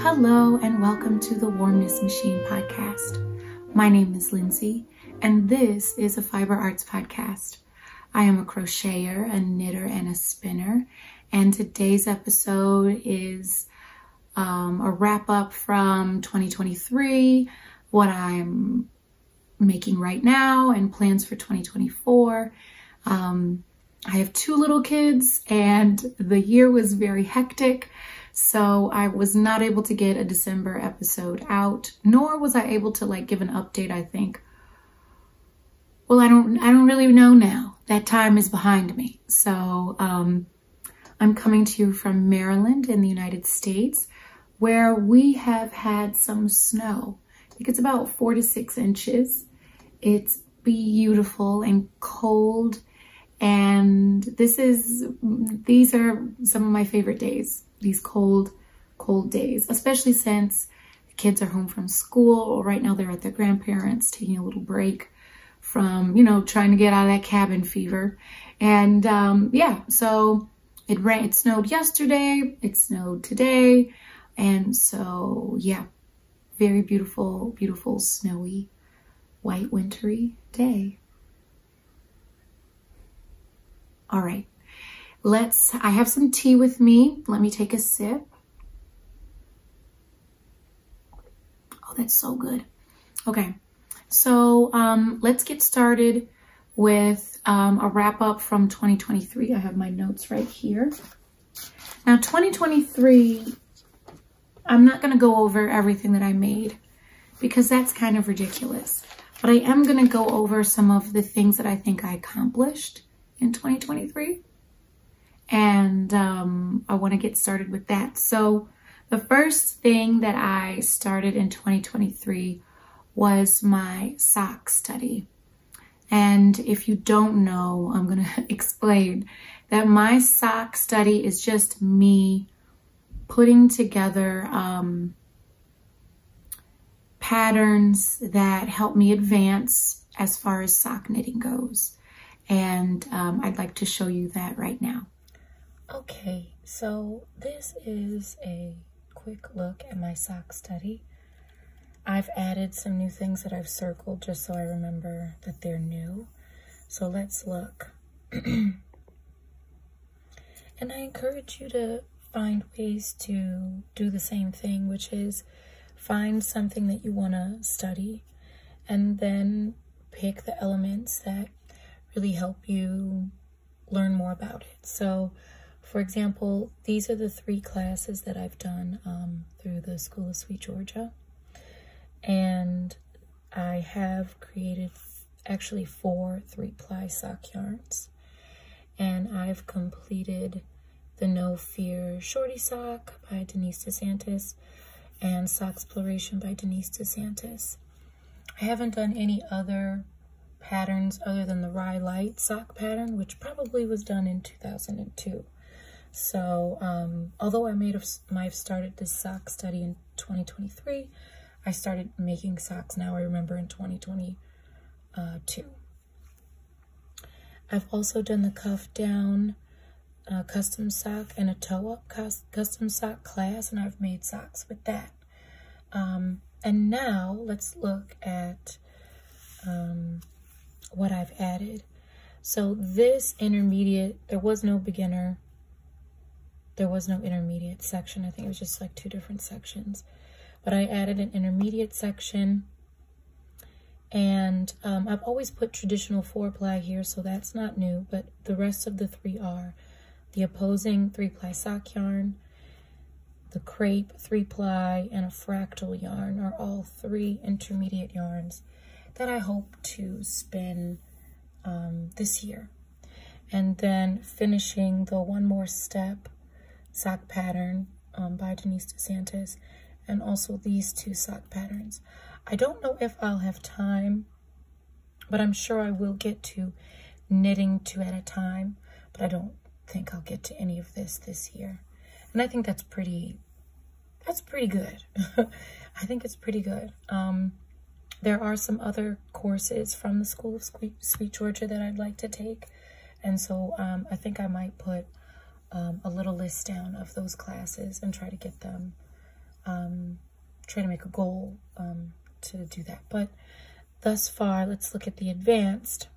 Hello and welcome to the Warmness Machine podcast. My name is Lindsay and this is a Fiber Arts podcast. I am a crocheter, a knitter, and a spinner, and today's episode is a wrap up from 2023, what I'm making right now and plans for 2024. I have two little kids and the year was very hectic. So I was not able to get a December episode out, nor was I able to give an update, I think. Well, I don't really know now. That time is behind me. So I'm coming to you from Maryland in the United States, where we have had some snow. I think it's about 4 to 6 inches. It's beautiful and cold. And these are some of my favorite days. These cold days, especially since the kids are home from school. Right now they're at their grandparents, taking a little break from, trying to get out of that cabin fever. And yeah, so it snowed yesterday, it snowed today. And so, yeah, very beautiful, beautiful, snowy, white, wintry day. All right. I have some tea with me. Let me take a sip. Oh, that's so good. Okay, so let's get started with a wrap up from 2023. I have my notes right here. Now, 2023, I'm not going to go over everything that I made because that's kind of ridiculous. But I am going to go over some of the things that I think I accomplished in 2023. And I want to get started with that. So the first thing that I started in 2023 was my sock study. And if you don't know, I'm going to explain that my sock study is just me putting together patterns that help me advance as far as sock knitting goes. And I'd like to show you that right now. Okay, so this is a quick look at my sock study. I've added some new things that I've circled just so I remember that they're new. So let's look. And I encourage you to find ways to do the same thing, which is find something that you want to study and then pick the elements that really help you learn more about it. So for example, these are the 3 classes that I've done through the School of Sweet Georgia. And I have created actually 4 3-ply sock yarns. And I've completed the No Fear Shorty Sock by Denise DeSantis and Socksploration by Denise DeSantis. I haven't done any other patterns other than the Rye Light sock pattern, which probably was done in 2002. So, although I might have started this sock study in 2023, I started making socks now, I remember, in 2022. I've also done the cuff down custom sock and a toe up custom sock class, and I've made socks with that. And now let's look at what I've added. So this intermediate, there was no beginner. There was no intermediate section. I think it was just 2 different sections. But I added an intermediate section. And I've always put traditional 4-ply here, so that's not new. But the rest of the 3 are the opposing 3-ply sock yarn, the crepe 3-ply, and a fractal yarn are all 3 intermediate yarns that I hope to spin this year. And then finishing the One More Step sock pattern by Denise DeSantis, and also these 2 sock patterns. I don't know if I'll have time, but I'm sure I will get to knitting 2 at a time, but I don't think I'll get to any of this year. And I think that's pretty good. I think it's pretty good. There are some other courses from the School of Sweet Georgia that I'd like to take, and so I think I might put a little list down of those classes and try to get them trying to make a goal to do that. But thus far, let's look at the advanced.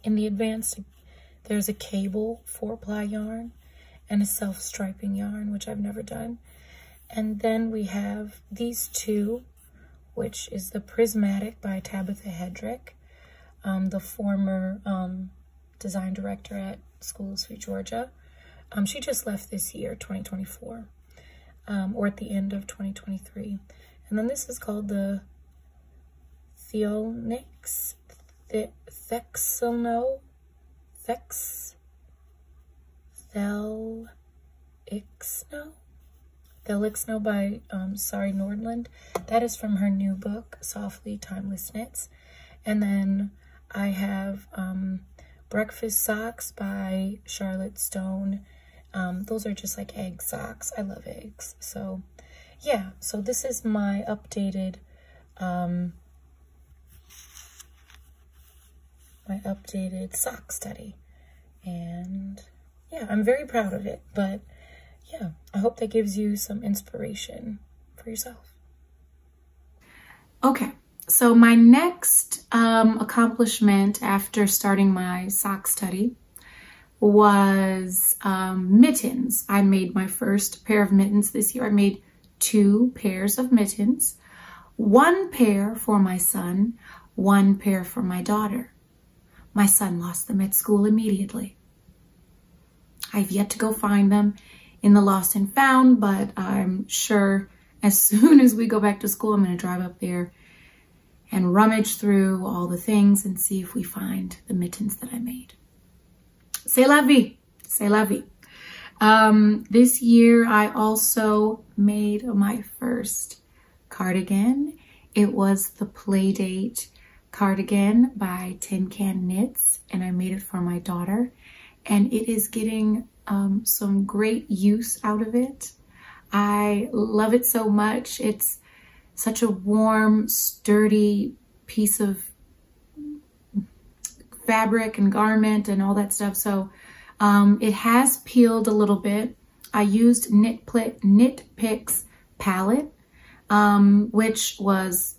In the advanced, there's a cable 4-ply yarn and a self-striping yarn, which I've never done. And then we have these two, which is the Prismatic by Tabitha Hedrick, the former design director at School of Sweet Georgia. She just left this year, 2024, or at the end of 2023. And then this is called the Thelixno by Sari Nordland. That is from her new book, Softly Timeless Knits. And then I have Breakfast Socks by Charlotte Stone. Those are just like egg socks. I love eggs. So yeah, so this is my updated sock study. And yeah, I'm very proud of it. But yeah, I hope that gives you some inspiration for yourself. Okay, so my next accomplishment after starting my sock study was mittens. I made my first pair of mittens this year. I made 2 pairs of mittens, 1 pair for my son, 1 pair for my daughter. My son lost them at school immediately. I've yet to go find them in the lost and found, but I'm sure as soon as we go back to school, I'm going to drive up there and rummage through all the things and see if we find the mittens that I made. C'est la vie. C'est la vie. This year, I also made my first cardigan. It was the Playdate cardigan by Tin Can Knits, and I made it for my daughter. And it is getting some great use out of it. I love it so much. It's such a warm, sturdy piece of fabric and garment and all that stuff. So it has peeled a little bit. I used Knit Picks palette, which was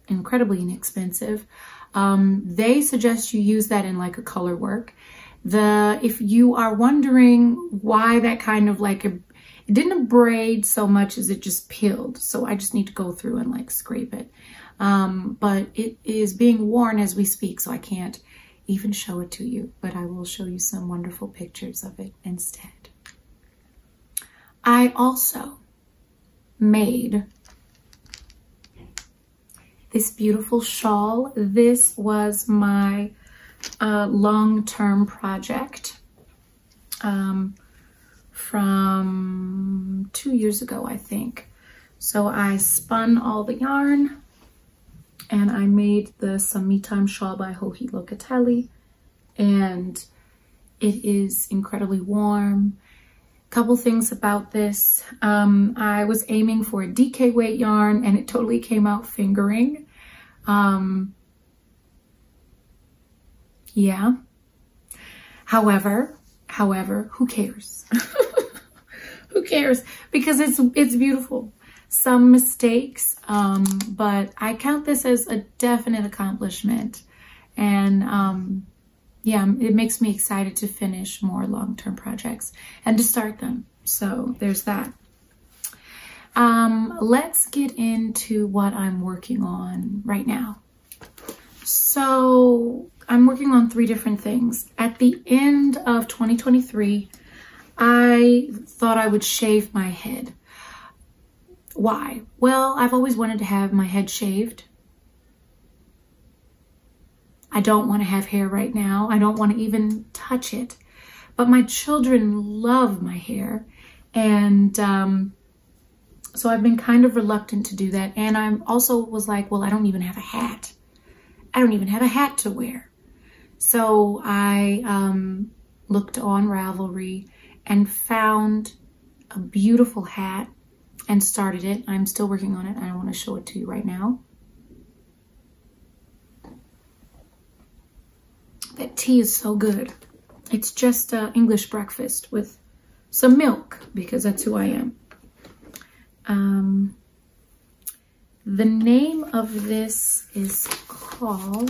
incredibly inexpensive. They suggest you use that in like a color work. If you are wondering why that kind of like it didn't braid so much as it just peeled. So I just need to go through and like scrape it. But it is being worn as we speak, so I can't even show it to you, but I will show you some wonderful pictures of it instead. I also made this beautiful shawl. This was my long-term project from 2 years ago, I think. So I spun all the yarn and I made the Some Me Time shawl by Joji Locatelli, and it is incredibly warm. Couple things about this. I was aiming for a DK weight yarn and it totally came out fingering. Yeah. However, who cares? Who cares? Because it's beautiful. Some mistakes, but I count this as a definite accomplishment. And yeah, it makes me excited to finish more long-term projects and to start them. So there's that. Let's get into what I'm working on right now. So I'm working on 3 different things. At the end of 2023, I thought I would shave my head. Why? Well, I've always wanted to have my head shaved. I don't want to have hair right now. I don't want to even touch it. But my children love my hair. And so I've been kind of reluctant to do that. And I also was like, well, I don't even have a hat. I don't even have a hat to wear. So I looked on Ravelry and found a beautiful hat and started it. I'm still working on it. I want to show it to you right now. That tea is so good. It's just English breakfast with some milk because that's who I am. The name of this is called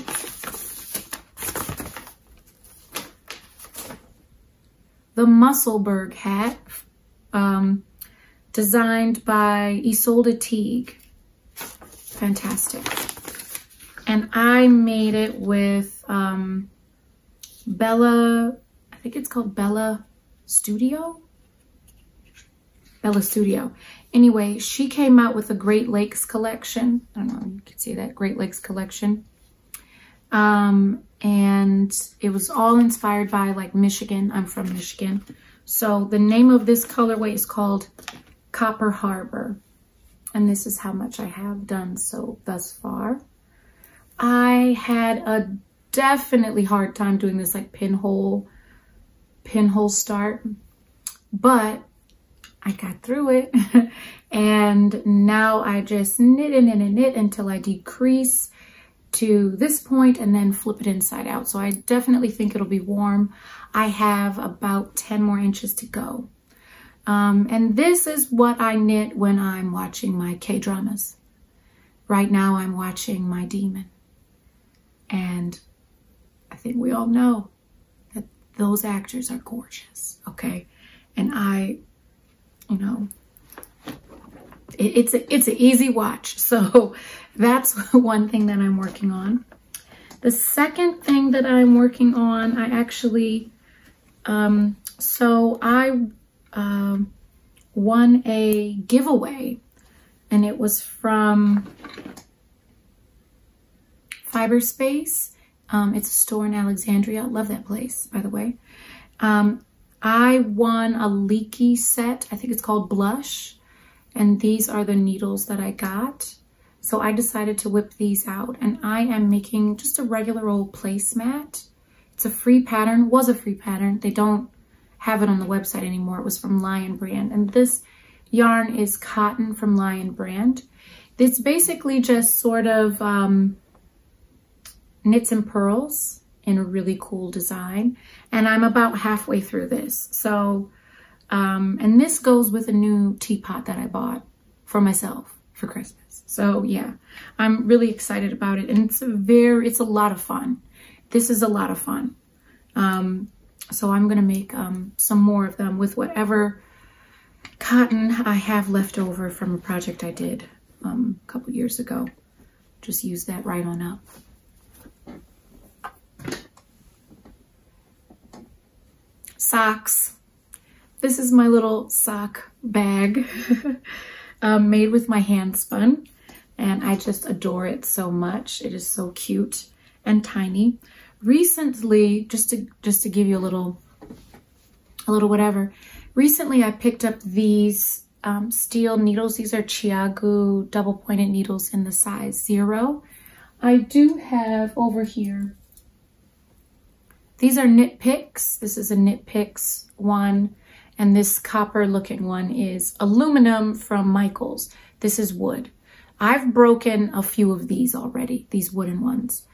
the Musselburgh hat, designed by Isolde Teague. Fantastic. And I made it with Bella, I think it's called Bella Studio. Bella Studio. Anyway, she came out with a Great Lakes collection. I don't know, you can see that, Great Lakes collection. And it was all inspired by like Michigan. I'm from Michigan. So the name of this colorway is called Copper Harbor. And this is how much I have done so thus far. I had a definitely hard time doing this like pinhole start, but I got through it. And now I just knit and knit until I decrease to this point and then flip it inside out. So I definitely think it'll be warm. I have about 10 more inches to go. And this is what I knit when I'm watching my K-dramas. Right now I'm watching My Demon. And I think we all know that those actors are gorgeous, okay? And you know, it's an easy watch. So that's one thing that I'm working on. The second thing that I'm working on, I actually, so I won a giveaway, and it was from Fiberspace. It's a store in Alexandria. I love that place, by the way. I won a Leaky set. I think it's called Blush. And these are the needles that I got. So I decided to whip these out. And I am making just a regular old placemat. It's a free pattern. Was a free pattern. They don't have it on the website anymore. It was from Lion Brand. And this yarn is cotton from Lion Brand. It's basically just sort of knits and pearls in a really cool design. And I'm about halfway through this. So, and this goes with a new teapot that I bought for myself for Christmas. So yeah, I'm really excited about it. And it's a lot of fun. This is a lot of fun. So I'm gonna make some more of them with whatever cotton I have left over from a project I did a couple years ago. Just use that right on up. Socks. This is my little sock bag made with my hand spun, and I just adore it so much. It is so cute and tiny. Recently, just to give you a little whatever. Recently, I picked up these steel needles. These are Chiagu double pointed needles in the size 0. I do have over here. These are Knit Picks. This is a Knit Picks one. And this copper looking one is aluminum from Michaels. This is wood. I've broken a few of these already, these wooden ones.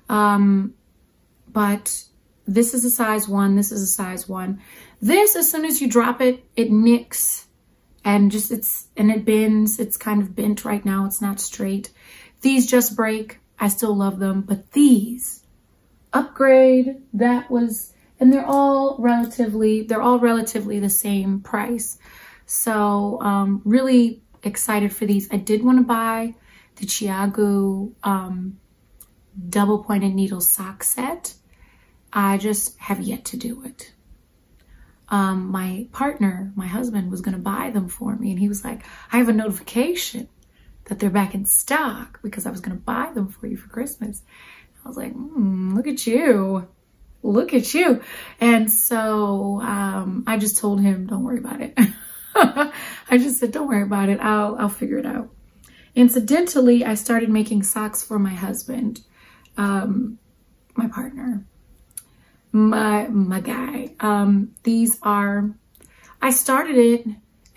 But this is a size 1, this is a size 1. This, as soon as you drop it, it nicks and it bends. It's kind of bent right now. It's not straight. These just break. I still love them, but these upgrade. And they're all relatively the same price. So really excited for these. I did want to buy the Chiagu double pointed needle sock set. I just have yet to do it. My partner, my husband, was going to buy them for me, and he was like, I have a notification that they're back in stock because I was going to buy them for you for Christmas. I was like, look at you. Look at you. And so I just told him, don't worry about it. I just said, don't worry about it. I'll figure it out. Incidentally, I started making socks for my husband, my partner, my guy. These are, I started it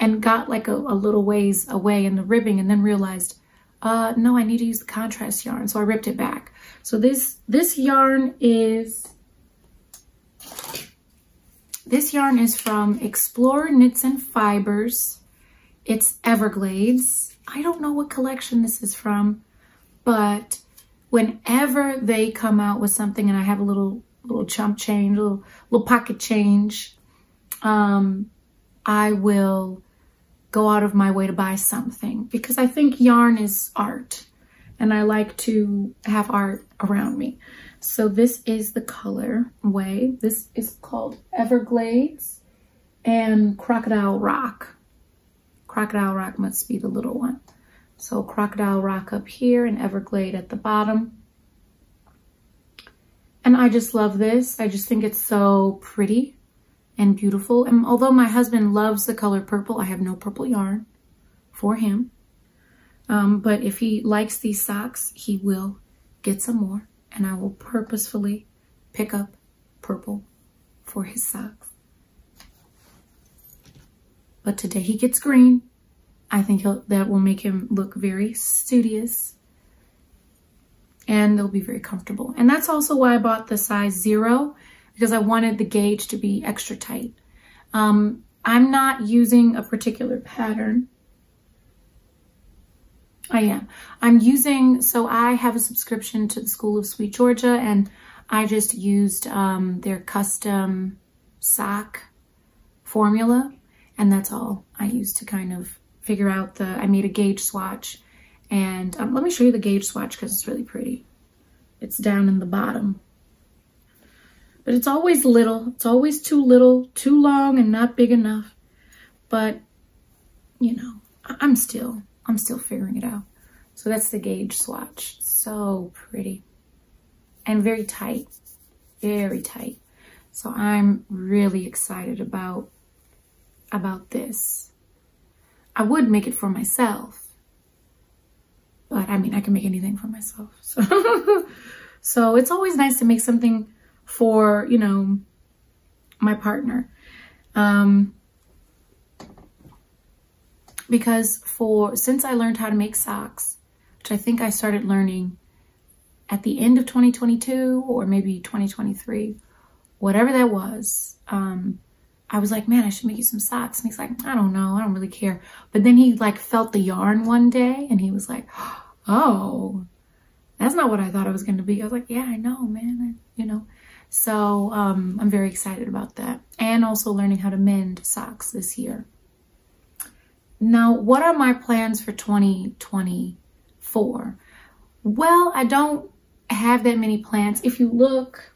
and got like a little ways away in the ribbing and then realized, no, I need to use the contrast yarn. So I ripped it back. So this yarn is from Explore Knits and Fibers. It's Everglades. I don't know what collection this is from, but whenever they come out with something and I have a little chump change, little pocket change, I will go out of my way to buy something because I think yarn is art and I like to have art around me. So this is the colorway. This is called Everglades and Crocodile Rock. Crocodile Rock must be the little one. So Crocodile Rock up here and Everglade at the bottom. And I just love this. I just think it's so pretty and beautiful. And although my husband loves the color purple, I have no purple yarn for him. But if he likes these socks, he will get some more. And I will purposefully pick up purple for his socks. But today he gets green. I think that will make him look very studious. And they'll be very comfortable. And that's also why I bought the size 0, because I wanted the gauge to be extra tight. I'm not using a particular pattern. So I have a subscription to the School of Sweet Georgia, and I just used their custom sock formula. And that's all I used to kind of figure out I made a gauge swatch. And let me show you the gauge swatch because it's really pretty. It's down in the bottom. But it's always little. It's always too little, too long, and not big enough. But, you know, I'm still figuring it out. So that's the gauge swatch. So pretty. And very tight. Very tight. So I'm really excited about this. I would make it for myself. But I mean, I can make anything for myself. So it's always nice to make something for, you know, my partner. Because since I learned how to make socks, which I think I started learning at the end of 2022 or maybe 2023, whatever that was, I was like, man, I should make you some socks. And he's like, I don't know. I don't really care. But then he like felt the yarn one day and he was like, oh, that's not what I thought it was going to be. I was like, yeah, I know, man. You know, so I'm very excited about that. And also learning how to mend socks this year. Now, what are my plans for 2024? Well, I don't have that many plans. If you look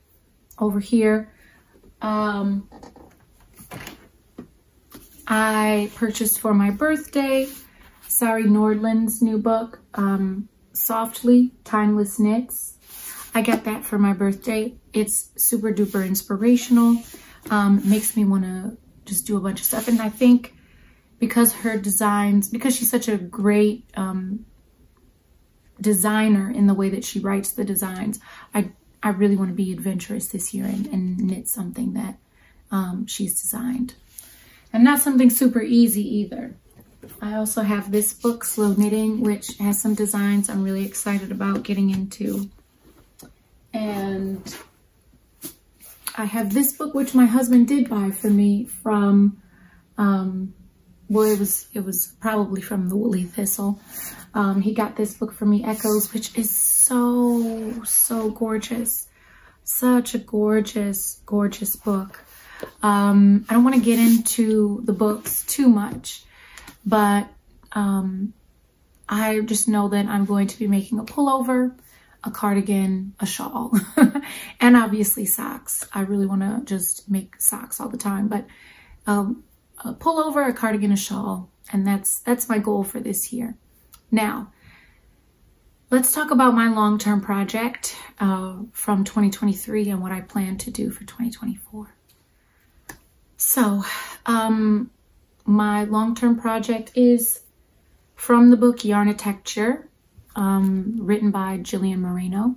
over here, I purchased for my birthday Sari Nordland's new book, Softly Timeless Knits. I got that for my birthday. It's super duper inspirational. Makes me want to just do a bunch of stuff. And I think because she's such a great designer in the way that she writes the designs, I really want to be adventurous this year and knit something that she's designed. And not something super easy either. I also have this book, Slow Knitting, which has some designs I'm really excited about getting into. And I have this book, which my husband did buy for me from, well, it was probably from the Woolly Thistle. He got this book for me, Echoes, which is so gorgeous. Such a gorgeous, gorgeous book. I don't want to get into the books too much, but I just know that I'm going to be making a pullover, a cardigan, a shawl, and obviously socks. I really want to just make socks all the time, but a pullover, a cardigan, a shawl, and that's my goal for this year. Now, let's talk about my long-term project from 2023 and what I plan to do for 2024. So, my long-term project is from the book Yarnitecture, written by Jillian Moreno.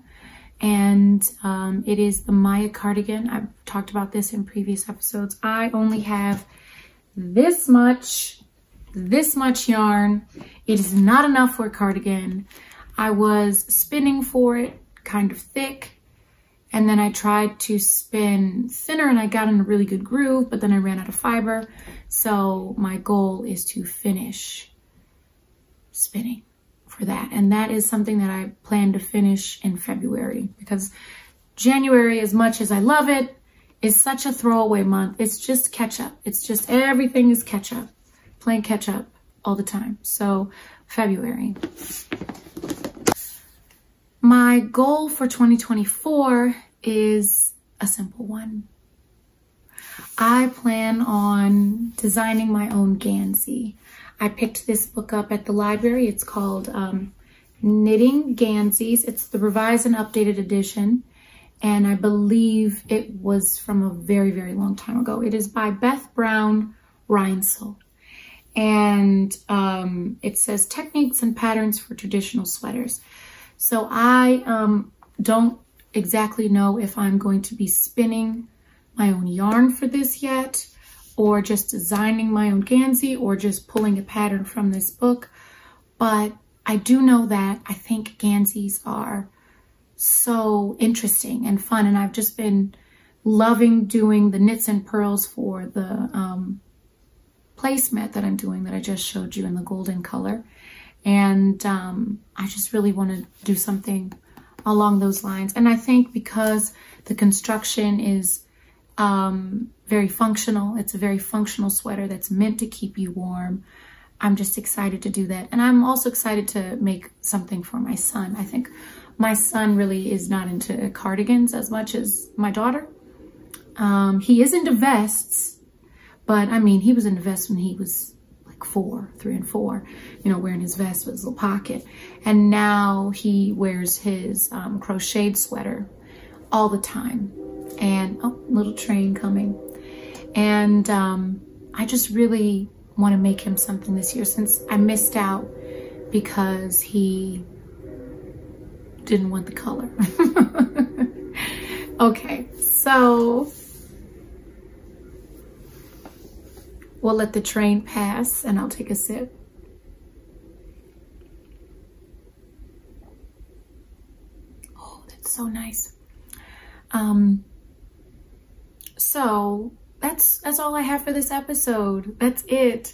And it is the Maya cardigan. I've talked about this in previous episodes. I only have this much yarn. It is not enough for a cardigan. I was spinning for it, kind of thick. And then I tried to spin thinner and I got in a really good groove, but then I ran out of fiber. So my goal is to finish spinning for that. And that is something that I plan to finish in February, because January, as much as I love it, is such a throwaway month. It's just catch up. It's just everything is catch up, playing catch up all the time. So February. My goal for 2024 is a simple one. I plan on designing my own Gansey. I picked this book up at the library. It's called Knitting Ganseys. It's the revised and updated edition. And I believe it was from a very, very long time ago. It is by Beth Brown Reinsel. And it says techniques and patterns for traditional sweaters. So I don't exactly know if I'm going to be spinning my own yarn for this yet, or just designing my own Gansey, or just pulling a pattern from this book. But I do know that I think Ganseys are so interesting and fun. And I've just been loving doing the knits and pearls for the placemat that I'm doing, that I just showed you in the golden color. And I just really want to do something along those lines. And I think because the construction is very functional, it's a very functional sweater that's meant to keep you warm, I'm just excited to do that. And I'm also excited to make something for my son. I think my son really is not into cardigans as much as my daughter. He is into vests, but I mean, he was into vests when he was like 3 and 4, you know, wearing his vest with his little pocket. And now he wears his crocheted sweater all the time. And, oh, little train coming. And I just really want to make him something this year, since I missed out because he didn't want the color. Okay, so we'll let the train pass and I'll take a sip. Oh, that's so nice. So that's all I have for this episode. That's it.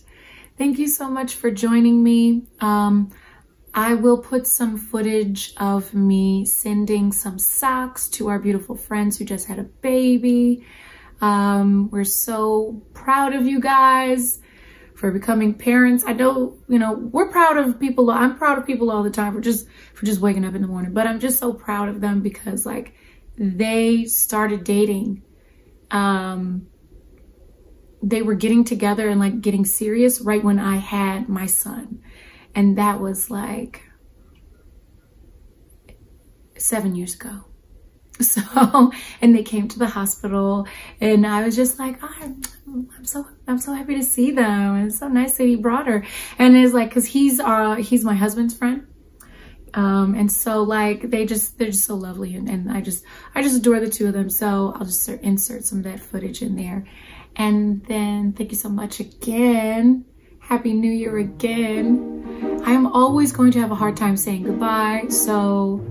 Thank you so much for joining me. I will put some footage of me sending some socks to our beautiful friends who just had a baby. We're so proud of you guys for becoming parents. I know, you know, we're proud of people. I'm proud of people all the time for just waking up in the morning, but I'm just so proud of them because, like, they started dating. They were getting together and like getting serious right when I had my son. And that was like 7 years ago. So, and they came to the hospital and I was just like, oh, I'm so happy to see them. And it's so nice that he brought her. And it's like, cause he's my husband's friend. And so like, they're just so lovely. And I just adore the two of them. So I'll just insert some of that footage in there. And then thank you so much again. Happy New Year again. I am always going to have a hard time saying goodbye. So